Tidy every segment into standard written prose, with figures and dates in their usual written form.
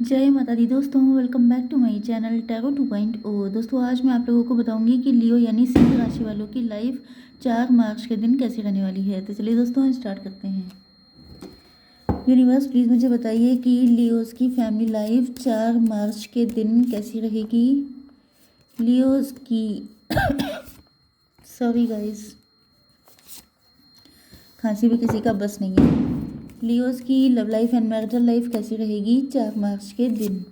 जय माता दी दोस्तों, welcome back to my channel tarot 2.0। दोस्तों आज मैं आप लोगों को बताऊंगी कि लियो यानी सिंह राशि वालों की लाइफ 4 मार्च के दिन कैसी रहने वाली है। तो चलिए दोस्तों हम स्टार्ट करते हैं। यूनिवर्स प्लीज़ मुझे बताइए कि लियोस की फैमिली लाइफ 4 मार्च के दिन कैसी रहेगी। लियोस की सॉरी गाइस, खांसी भी किसी का बस नहीं है। लियोस की love life and marital life कैसी रहेगी 4 मार्च के दिन।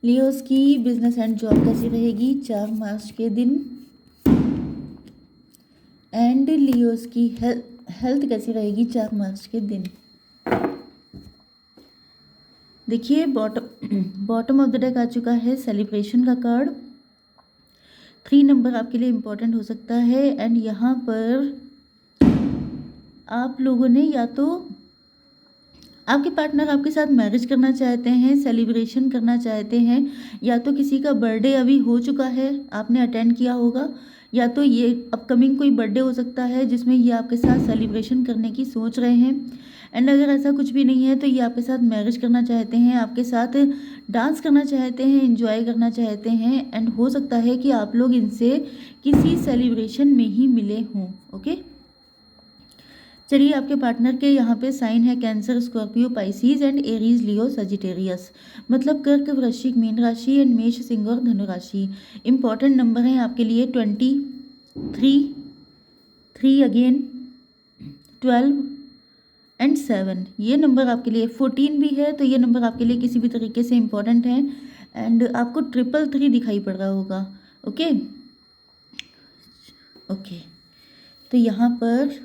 लियोस की बिजनेस एंड जॉब कैसी रहेगी 4 मार्च के दिन। एंड लियोस की हेल्थ कैसी रहेगी 4 मार्च के दिन। देखिए बॉटम ऑफ द डेक आ चुका है सेलिब्रेशन का कार्ड। 3 नंबर आपके लिए इम्पोर्टेंट हो सकता है। एंड यहाँ पर आप लोगों ने या तो आपके पार्टनर आपके साथ मैरिज करना चाहते हैं, सेलिब्रेशन करना चाहते हैं, या तो किसी का बर्थडे अभी हो चुका है आपने अटेंड किया होगा, या तो ये अपकमिंग कोई बर्थडे हो सकता है जिसमें ये आपके साथ सेलिब्रेशन करने की सोच रहे हैं। एंड अगर ऐसा कुछ भी नहीं है तो ये आपके साथ मैरिज करना चाहते हैं, आपके साथ डांस करना चाहते हैं, एंजॉय करना चाहते हैं। एंड हो सकता है कि आप लोग इनसे किसी सेलिब्रेशन में ही मिले हों। ओके, चलिए आपके पार्टनर के यहाँ पे साइन है cancer, Scorpio, Pisces and Aries, Leo, Sagittarius. मतलब कर्क, वृश्चिक, मीन राशि एंड मेष, सिंह और धनु राशि। इंपॉर्टेंट नंबर हैं आपके लिए 23, 3 अगेन, 12 एंड 7। ये नंबर आपके लिए 14 भी है, तो ये नंबर आपके लिए किसी भी तरीके से इम्पॉर्टेंट है। एंड आपको 333 दिखाई पड़ रहा होगा। ओके ओके, तो यहाँ पर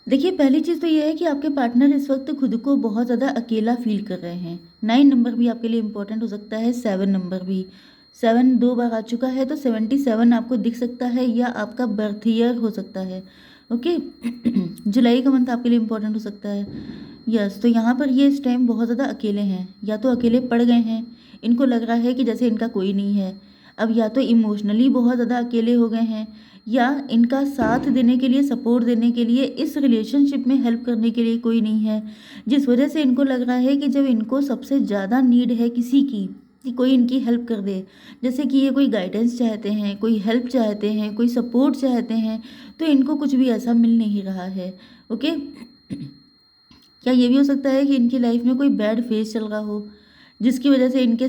देखिए पहली चीज़ तो ये है कि आपके पार्टनर इस वक्त खुद को बहुत ज़्यादा अकेला फील कर रहे हैं। 9 नंबर भी आपके लिए इम्पोर्टेंट हो सकता है, 7 नंबर भी। 7 2 बार आ चुका है तो 77 आपको दिख सकता है, या आपका बर्थ ईयर हो सकता है। ओके जुलाई का मंथ आपके लिए इम्पोर्टेंट हो सकता है। यस, तो यहाँ पर ये इस टाइम बहुत ज़्यादा अकेले हैं, या तो अकेले पड़ गए हैं, इनको लग रहा है कि जैसे इनका कोई नहीं है। अब या तो इमोशनली बहुत ज़्यादा अकेले हो गए हैं, या इनका साथ देने के लिए, सपोर्ट देने के लिए, इस रिलेशनशिप में हेल्प करने के लिए कोई नहीं है, जिस वजह से इनको लग रहा है कि जब इनको सबसे ज़्यादा नीड है किसी की, कि कोई इनकी हेल्प कर दे, जैसे कि ये कोई गाइडेंस चाहते हैं, कोई हेल्प चाहते हैं, कोई सपोर्ट चाहते हैं, तो इनको कुछ भी ऐसा मिल नहीं रहा है। ओके, क्या ये भी हो सकता है कि इनकी लाइफ में कोई बैड फेज चल रहा हो, जिसकी वजह से इनका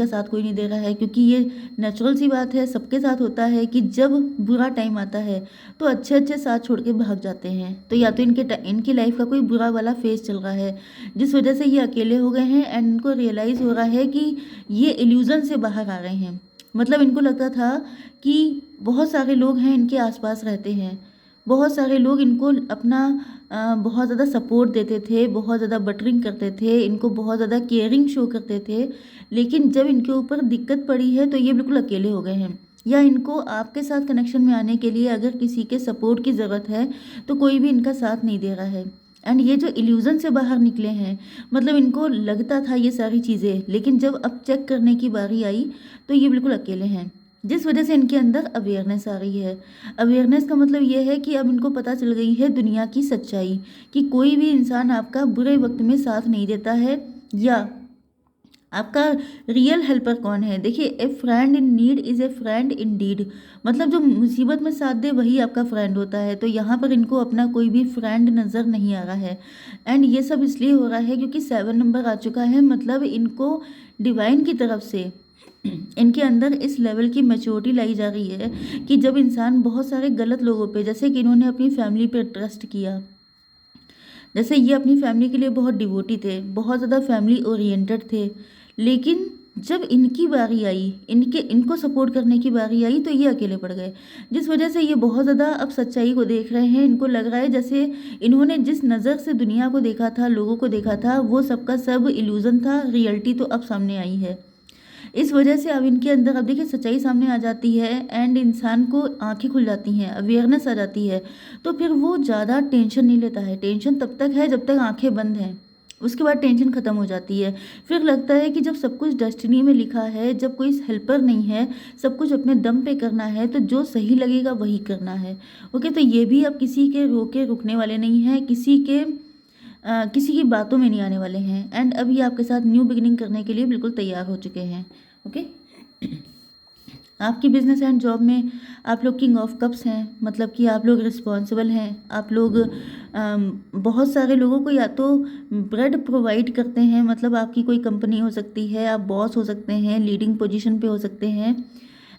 साथ कोई नहीं दे रहा है। क्योंकि ये नेचुरल सी बात है, सबके साथ होता है कि जब बुरा टाइम आता है तो अच्छे अच्छे साथ छोड़ के भाग जाते हैं। तो या तो इनकी लाइफ का कोई बुरा वाला फेज चल रहा है, जिस वजह से ये अकेले हो गए हैं। एंड इनको रियलाइज़ हो रहा है कि ये इल्यूज़न से बाहर आ रहे हैं। मतलब इनको लगता था कि बहुत सारे लोग हैं इनके आसपास रहते हैं, बहुत सारे लोग इनको अपना बहुत ज़्यादा सपोर्ट देते थे, बहुत ज़्यादा बटरिंग करते थे, इनको बहुत ज़्यादा केयरिंग शो करते थे। लेकिन जब इनके ऊपर दिक्कत पड़ी है तो ये बिल्कुल अकेले हो गए हैं, या इनको आपके साथ कनेक्शन में आने के लिए अगर किसी के सपोर्ट की ज़रूरत है तो कोई भी इनका साथ नहीं दे रहा है। एंड ये जो इल्यूज़न से बाहर निकले हैं, मतलब इनको लगता था ये सारी चीज़ें, लेकिन जब अब चेक करने की बारी आई तो ये बिल्कुल अकेले हैं, जिस वजह से इनके अंदर अवेयरनेस आ रही है। अवेयरनेस का मतलब ये है कि अब इनको पता चल गई है दुनिया की सच्चाई, कि कोई भी इंसान आपका बुरे वक्त में साथ नहीं देता है, या आपका रियल हेल्पर कौन है। देखिए, a friend in need is a friend in deed. मतलब जो मुसीबत में साथ दे वही आपका फ्रेंड होता है। तो यहाँ पर इनको अपना कोई भी फ्रेंड नज़र नहीं आ रहा है। एंड ये सब इसलिए हो रहा है क्योंकि 7 नंबर आ चुका है। मतलब इनको डिवाइन की तरफ से इनके अंदर इस लेवल की मैच्योरिटी लाई जा रही है कि जब इंसान बहुत सारे गलत लोगों पे, जैसे कि इन्होंने अपनी फैमिली पे ट्रस्ट किया, जैसे ये अपनी फैमिली के लिए बहुत डिवोटी थे, बहुत ज़्यादा फैमिली ओरिएंटेड थे, लेकिन जब इनकी बारी आई, इनको सपोर्ट करने की बारी आई, तो ये अकेले पड़ गए, जिस वजह से ये बहुत ज़्यादा अब सच्चाई को देख रहे हैं। इनको लग रहा है जैसे इन्होंने जिस नज़र से दुनिया को देखा था, लोगों को देखा था, वो सबका सब इल्यूज़न था, रियलिटी तो अब सामने आई है। इस वजह से अब इनके अंदर अब देखिए सच्चाई सामने आ जाती है एंड इंसान को आंखें खुल जाती हैं, अवेयरनेस आ जाती है, तो फिर वो ज़्यादा टेंशन नहीं लेता है। टेंशन तब तक है जब तक आंखें बंद हैं, उसके बाद टेंशन ख़त्म हो जाती है। फिर लगता है कि जब सब कुछ डेस्टिनी में लिखा है, जब कोई हेल्पर नहीं है, सब कुछ अपने दम पे करना है, तो जो सही लगेगा वही करना है। ओके, तो ये भी अब किसी के रोके रुकने वाले नहीं हैं, किसी की बातों में नहीं आने वाले हैं एंड अब ये आपके साथ न्यू बिगिनिंग करने के लिए बिल्कुल तैयार हो चुके हैं। ओके, आपकी बिजनेस एंड जॉब में आप लोग किंग ऑफ कप्स हैं, मतलब कि आप लोग रिस्पॉन्सिबल हैं, आप लोग बहुत सारे लोगों को या तो ब्रेड प्रोवाइड करते हैं, मतलब आपकी कोई कंपनी हो सकती है, आप बॉस हो सकते हैं, लीडिंग पोजीशन पे हो सकते हैं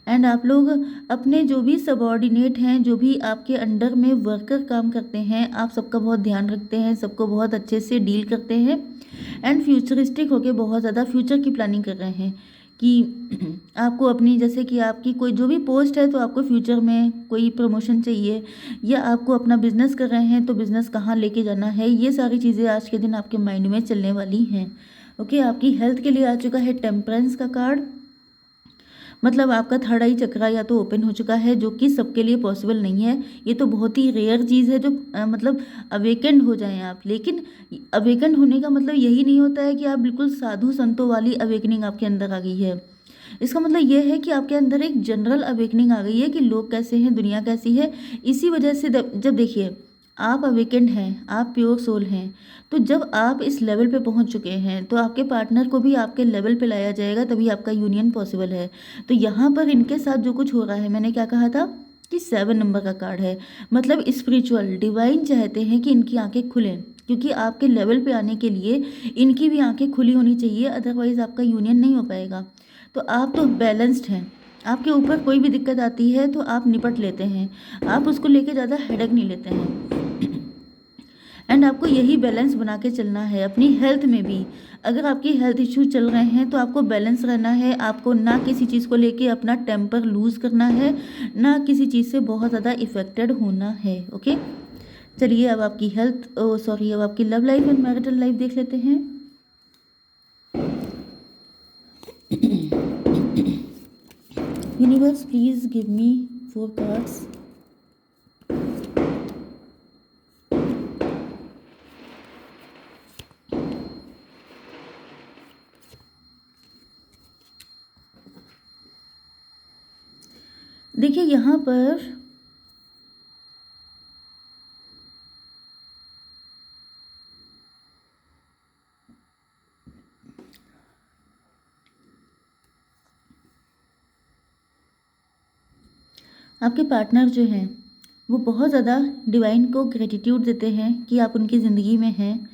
एंड आप लोग अपने जो भी सबॉर्डिनेट हैं, जो भी आपके अंडर में वर्कर काम करते हैं, आप सबका बहुत ध्यान रखते हैं, सबको बहुत अच्छे से डील करते हैं एंड फ्यूचरिस्टिक होके बहुत ज़्यादा फ्यूचर की प्लानिंग कर रहे हैं कि आपको अपनी, जैसे कि आपकी कोई जो भी पोस्ट है तो आपको फ्यूचर में कोई प्रमोशन चाहिए या आपको अपना बिजनेस कर रहे हैं तो बिजनेस कहाँ लेके जाना है, ये सारी चीज़ें आज के दिन आपके माइंड में चलने वाली हैं। ओके, आपकी हेल्थ के लिए आ चुका है टेम्परेंस का कार्ड, मतलब आपका थर्ड आई चक्रा या तो ओपन हो चुका है, जो कि सबके लिए पॉसिबल नहीं है। ये तो बहुत ही रेयर चीज़ है जो मतलब अवेकेंड हो जाएं आप, लेकिन अवेकेंड होने का मतलब यही नहीं होता है कि आप बिल्कुल साधु संतों वाली अवेकनिंग आपके अंदर आ गई है। इसका मतलब ये है कि आपके अंदर एक जनरल अवेकनिंग आ गई है कि लोग कैसे हैं, दुनिया कैसी है। इसी वजह से जब देखिए आप अवेकेंड हैं, आप प्योर सोल हैं, तो जब आप इस लेवल पे पहुंच चुके हैं तो आपके पार्टनर को भी आपके लेवल पे लाया जाएगा, तभी आपका यूनियन पॉसिबल है। तो यहाँ पर इनके साथ जो कुछ हो रहा है, मैंने क्या कहा था कि 7 नंबर का कार्ड है, मतलब स्पिरिचुअल डिवाइन चाहते हैं कि इनकी आंखें खुलें, क्योंकि आपके लेवल पे आने के लिए इनकी भी आंखें खुली होनी चाहिए, अदरवाइज आपका यूनियन नहीं हो पाएगा। तो आप तो बैलेंस्ड हैं, आपके ऊपर कोई भी दिक्कत आती है तो आप निपट लेते हैं, आप उसको लेके ज़्यादा हेडेक नहीं लेते हैं एंड आपको यही बैलेंस बना के चलना है अपनी हेल्थ में भी। अगर आपकी हेल्थ इश्यू चल रहे हैं तो आपको बैलेंस रहना है, आपको ना किसी चीज़ को लेके अपना टेम्पर लूज़ करना है, ना किसी चीज़ से बहुत ज़्यादा इफेक्टेड होना है। ओके, चलिए अब आपकी अब आपकी love life and marital life देख लेते हैं। Universe please give me 4 cards. देखिए यहाँ पर आपके पार्टनर जो हैं वो बहुत ज़्यादा डिवाइन को ग्रेटिट्यूड देते हैं कि आप उनकी ज़िंदगी में हैं,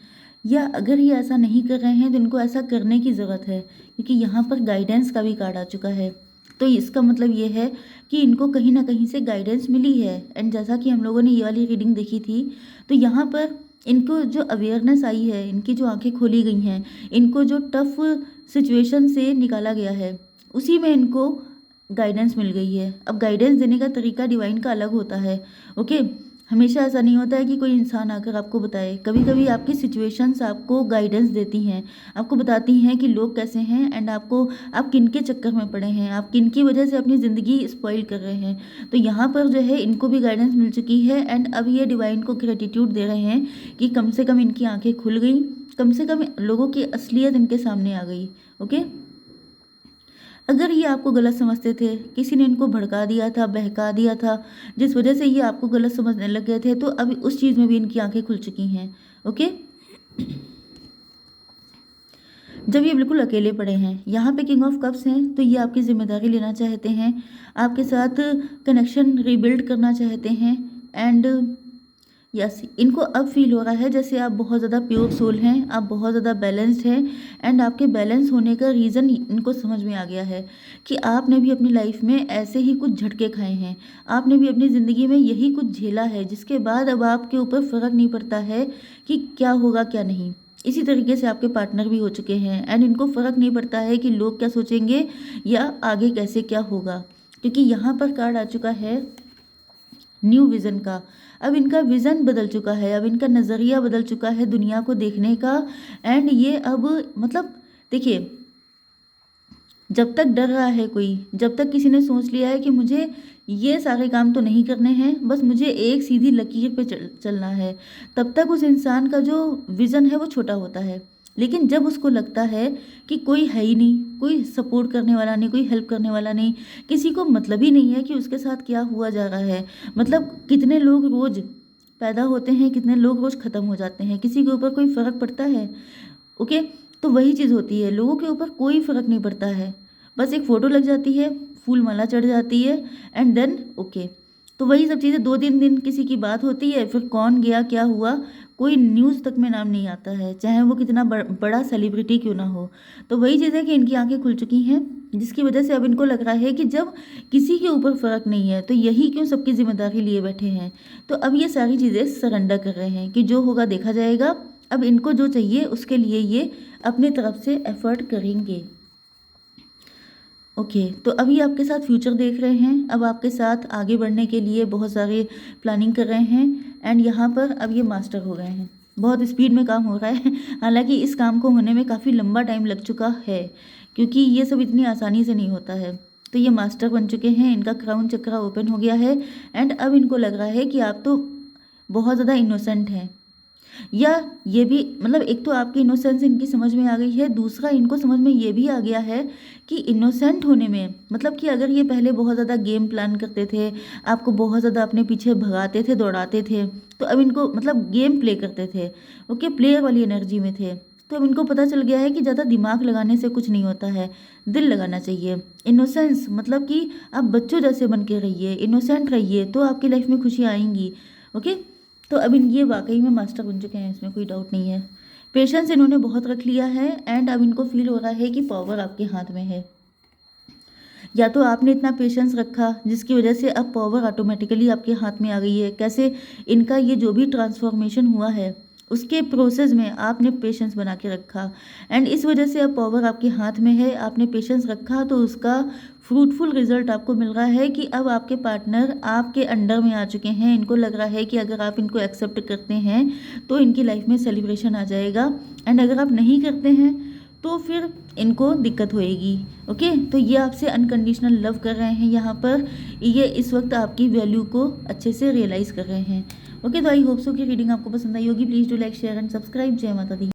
या अगर ये ऐसा नहीं कर रहे हैं तो इनको ऐसा करने की ज़रूरत है, क्योंकि यहाँ पर गाइडेंस का भी कार्ड आ चुका है। तो इसका मतलब ये है कि इनको कहीं ना कहीं से गाइडेंस मिली है एंड जैसा कि हम लोगों ने ये वाली रीडिंग देखी थी, तो यहाँ पर इनको जो अवेयरनेस आई है, इनकी जो आंखें खोली गई हैं, इनको जो टफ सिचुएशन से निकाला गया है, उसी में इनको गाइडेंस मिल गई है। अब गाइडेंस देने का तरीका डिवाइन का अलग होता है। ओके, हमेशा ऐसा नहीं होता है कि कोई इंसान आकर आपको बताए, कभी कभी आपकी सिचुएशंस आपको गाइडेंस देती हैं, आपको बताती हैं कि लोग कैसे हैं एंड आप किन के चक्कर में पड़े हैं, आप किन की वजह से अपनी ज़िंदगी स्पॉइल कर रहे हैं। तो यहाँ पर जो है इनको भी गाइडेंस मिल चुकी है एंड अब ये डिवाइन को ग्रेटिट्यूड दे रहे हैं कि कम से कम इनकी आंखें खुल गई, कम से कम लोगों की असलियत इनके सामने आ गई। ओके, अगर ये आपको गलत समझते थे, किसी ने इनको भड़का दिया था, बहका दिया था, जिस वजह से ये आपको गलत समझने लग गए थे, तो अभी उस चीज़ में भी इनकी आंखें खुल चुकी हैं। ओके, जब ये बिल्कुल अकेले पड़े हैं, यहाँ पे किंग ऑफ कप्स हैं, तो ये आपकी जिम्मेदारी लेना चाहते हैं, आपके साथ कनेक्शन रीबिल्ड करना चाहते हैं एंड यस, इनको अब फील हो रहा है जैसे आप बहुत ज़्यादा प्योर सोल हैं, आप बहुत ज़्यादा बैलेंस्ड हैं एंड आपके बैलेंस होने का रीज़न इनको समझ में आ गया है कि आपने भी अपनी लाइफ में ऐसे ही कुछ झटके खाए हैं, आपने भी अपनी ज़िंदगी में यही कुछ झेला है, जिसके बाद अब आपके ऊपर फ़र्क नहीं पड़ता है कि क्या होगा क्या नहीं। इसी तरीके से आपके पार्टनर भी हो चुके हैं एंड इनको फ़र्क नहीं पड़ता है कि लोग क्या सोचेंगे या आगे कैसे क्या होगा, क्योंकि यहाँ पर कार्ड आ चुका है न्यू विज़न का। अब इनका विज़न बदल चुका है, अब इनका नज़रिया बदल चुका है दुनिया को देखने का एंड ये अब मतलब देखिए, जब तक डर रहा है कोई, जब तक किसी ने सोच लिया है कि मुझे ये सारे काम तो नहीं करने हैं, बस मुझे एक सीधी लकीर पे चलना है, तब तक उस इंसान का जो विज़न है वो छोटा होता है। लेकिन जब उसको लगता है कि कोई है ही नहीं, कोई सपोर्ट करने वाला नहीं, कोई हेल्प करने वाला नहीं, किसी को मतलब ही नहीं है कि उसके साथ क्या हुआ जा रहा है, मतलब कितने लोग रोज़ पैदा होते हैं, कितने लोग रोज़ ख़त्म हो जाते हैं, किसी के ऊपर कोई फ़र्क पड़ता है? ओके, तो वही चीज़ होती है, लोगों के ऊपर कोई फ़र्क नहीं पड़ता है, बस एक फ़ोटो लग जाती है, फूल माला चढ़ जाती है एंड देन ओके। तो वही सब चीज़ें 2-3 दिन किसी की बात होती है, फिर कौन गया, क्या हुआ, कोई न्यूज़ तक में नाम नहीं आता है, चाहे वो कितना बड़ा सेलिब्रिटी क्यों ना हो। तो वही चीज़ है कि इनकी आँखें खुल चुकी हैं, जिसकी वजह से अब इनको लग रहा है कि जब किसी के ऊपर फ़र्क नहीं है, तो यही क्यों सबकी ज़िम्मेदारी लिए बैठे हैं। तो अब ये सारी चीज़ें सरेंडर कर रहे हैं कि जो होगा देखा जाएगा, अब इनको जो चाहिए उसके लिए ये अपनी तरफ से एफ़र्ट करेंगे। ओके, तो अभी आपके साथ फ्यूचर देख रहे हैं, अब आपके साथ आगे बढ़ने के लिए बहुत सारे प्लानिंग कर रहे हैं एंड यहाँ पर अब ये मास्टर हो गए हैं। बहुत स्पीड में काम हो रहा है हालांकि इस काम को होने में काफ़ी लंबा टाइम लग चुका है, क्योंकि ये सब इतनी आसानी से नहीं होता है। तो ये मास्टर बन चुके हैं, इनका क्राउन चक्रा ओपन हो गया है एंड अब इनको लग रहा है कि आप तो बहुत ज़्यादा इनोसेंट हैं, या ये भी मतलब एक तो आपकी इनोसेंस इनकी समझ में आ गई है, दूसरा इनको समझ में ये भी आ गया है कि इनोसेंट होने में मतलब कि अगर ये पहले बहुत ज़्यादा गेम प्लान करते थे, आपको बहुत ज़्यादा अपने पीछे भगाते थे, दौड़ाते थे, तो अब इनको मतलब गेम प्ले करते थे, ओके, प्लेयर वाली एनर्जी में थे, तो अब इनको पता चल गया है कि ज़्यादा दिमाग लगाने से कुछ नहीं होता है, दिल लगाना चाहिए। इनोसेंस मतलब कि आप बच्चों जैसे बन के रहिए, इनोसेंट रहिए, तो आपकी लाइफ में खुशियाँ आएंगी। ओके, तो अब ये वाकई में मास्टर बन चुके हैं, इसमें कोई डाउट नहीं है। पेशेंस इन्होंने बहुत रख लिया है एंड अब इनको फील हो रहा है कि पावर आपके हाथ में है। या तो आपने इतना पेशेंस रखा जिसकी वजह से अब पावर ऑटोमेटिकली आपके हाथ में आ गई है। कैसे? इनका ये जो भी ट्रांसफॉर्मेशन हुआ है उसके प्रोसेस में आपने पेशेंस बना के रखा एंड इस वजह से अब पावर आपके हाथ में है। आपने पेशेंस रखा तो उसका फ्रूटफुल रिजल्ट आपको मिल रहा है कि अब आपके पार्टनर आपके अंडर में आ चुके हैं। इनको लग रहा है कि अगर आप इनको एक्सेप्ट करते हैं तो इनकी लाइफ में सेलिब्रेशन आ जाएगा एंड अगर आप नहीं करते हैं तो फिर इनको दिक्कत होएगी। ओके, तो ये आपसे अनकंडीशनल लव कर रहे हैं यहाँ पर, ये इस वक्त आपकी वैल्यू को अच्छे से रियलाइज़ कर रहे हैं। ओके, तो आई होप सो कि रीडिंग आपको पसंद आई होगी। Please do like share and subscribe. जय माता दी।